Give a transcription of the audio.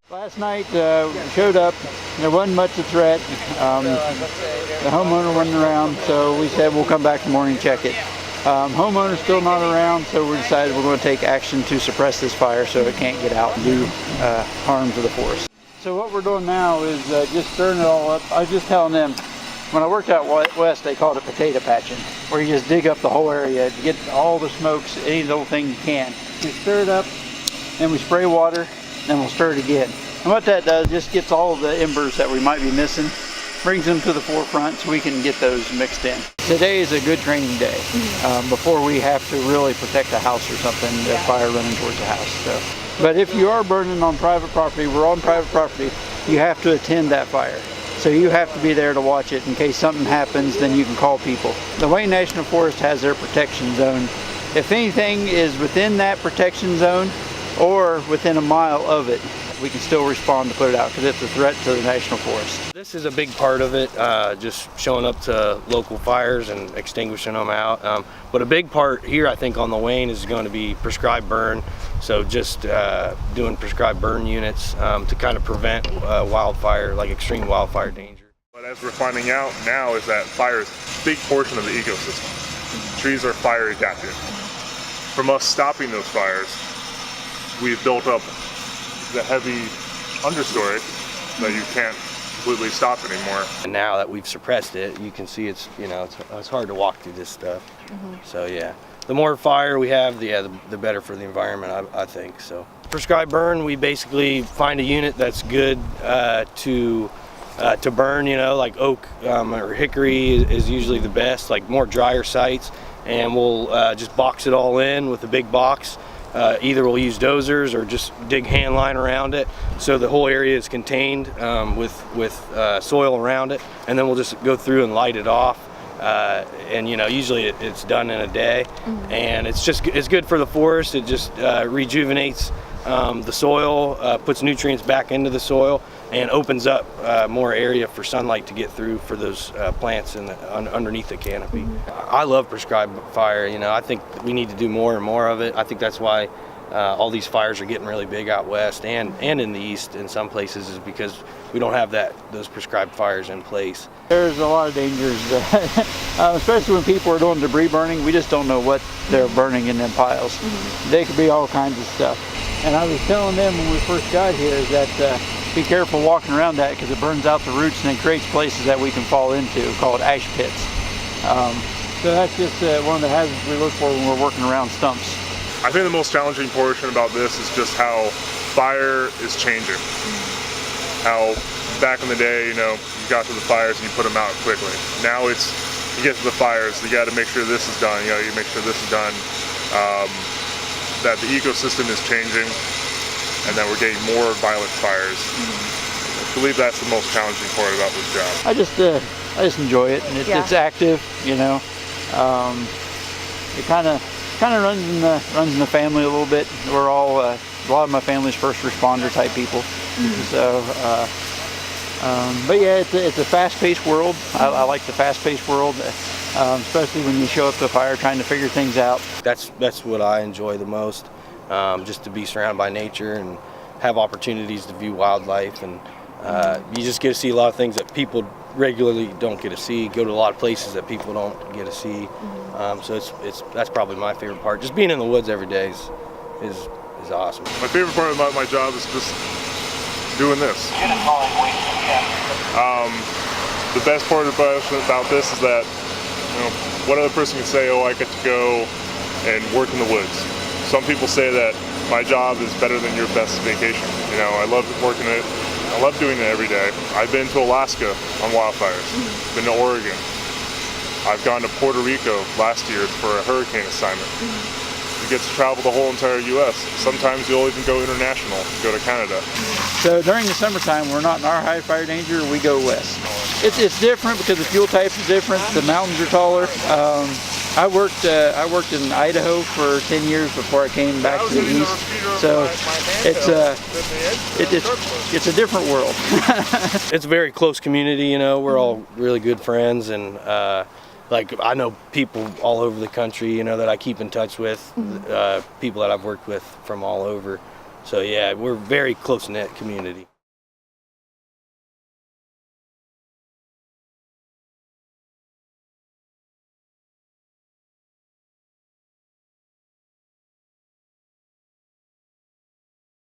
Last night we showed up, there wasn't much of a threat. The homeowner wasn't around, so we said we'll come back in the morning and check it. Homeowner's still not around, so we decided we're going to take action to suppress this fire so it can't get out and do harm to the forest. So what we're doing now is just stirring it all up. I was just telling them, when I worked out west, they called it potato patching, where you just dig up the whole area to get all the smokes, any little thing you can. We stir it up, then we spray water, then we'll stir it again. And what that does, just gets all of the embers that we might be missing, brings them to the forefront so we can get those mixed in. Today is a good training day before we have to really protect a house or something, a fire running towards the house. So. But if you are burning on private property, we're on private property, you have to attend that fire. So you have to be there to watch it in case something happens, then you can call people. The Wayne National Forest has their protection zone. If anything is within that protection zone or within a mile of it, we can still respond to put it out because it's a threat to the National Forest. This is a big part of it, just showing up to local fires and extinguishing them out. But a big part here, I think, on the Wayne is going to be prescribed burn. So just doing prescribed burn units to kind of prevent wildfire, like extreme wildfire danger. But as we're finding out now is that fire is a big portion of the ecosystem. Trees are fire adapted. From us stopping those fires, we've built up the heavy understory that you can't completely stop anymore. And now that we've suppressed it, you can see it's hard to walk through this stuff. So yeah, the more fire we have, the better for the environment, I think. So prescribed burn, we basically find a unit that's good to burn. Like oak or hickory is usually the best, like more drier sites, and we'll just box it all in with a big box. Either we'll use dozers or just dig hand line around it so the whole area is contained with soil around it, and then we'll just go through and light it off. And usually it's done in a day, and it's good for the forest. It just rejuvenates the soil, puts nutrients back into the soil, and opens up more area for sunlight to get through for those plants underneath the canopy. I love prescribed fire. I think we need to do more and more of it. I think that's why all these fires are getting really big out west and in the east in some places, is because we don't have those prescribed fires in place. There's a lot of dangers, especially when people are doing debris burning. We just don't know what they're burning in them piles. They could be all kinds of stuff. And I was telling them when we first got here that be careful walking around that because it burns out the roots and it creates places that we can fall into, called ash pits. So that's just one of the hazards we look for when we're working around stumps. I think the most challenging portion about this is just how fire is changing. How back in the day, you got to the fires and you put them out quickly. Now you get to the fires, you got to make sure this is done, you make sure this is done. That the ecosystem is changing, and that we're getting more violent fires. I believe that's the most challenging part about this job. I just enjoy it, and it's active. It kind of runs in the family a little bit. We're all a lot of my family's first responder type people. So, but yeah, it's a fast-paced world. I like the fast-paced world. Especially when you show up to a fire trying to figure things out. That's what I enjoy the most, just to be surrounded by nature and have opportunities to view wildlife, and you just get to see a lot of things that people regularly don't get to see, go to a lot of places that people don't get to see. So that's probably my favorite part. Just being in the woods every day is awesome. My favorite part about my job is just doing this. The best part about this is that one other person can say, oh, I get to go and work in the woods. Some people say that my job is better than your best vacation. I love working it. I love doing it every day. I've been to Alaska on wildfires, been to Oregon. I've gone to Puerto Rico last year for a hurricane assignment. You get to travel the whole entire U.S. Sometimes you'll even go international, go to Canada. So during the summertime, we're not in our high fire danger, we go west. It's different because the fuel type is different, the mountains are taller. I worked in Idaho for 10 years before I came back to the east. So it's a different world. It's a very close community, we're all really good friends, and I know people all over the country, that I keep in touch with, people that I've worked with from all over. So yeah, we're a very close-knit community.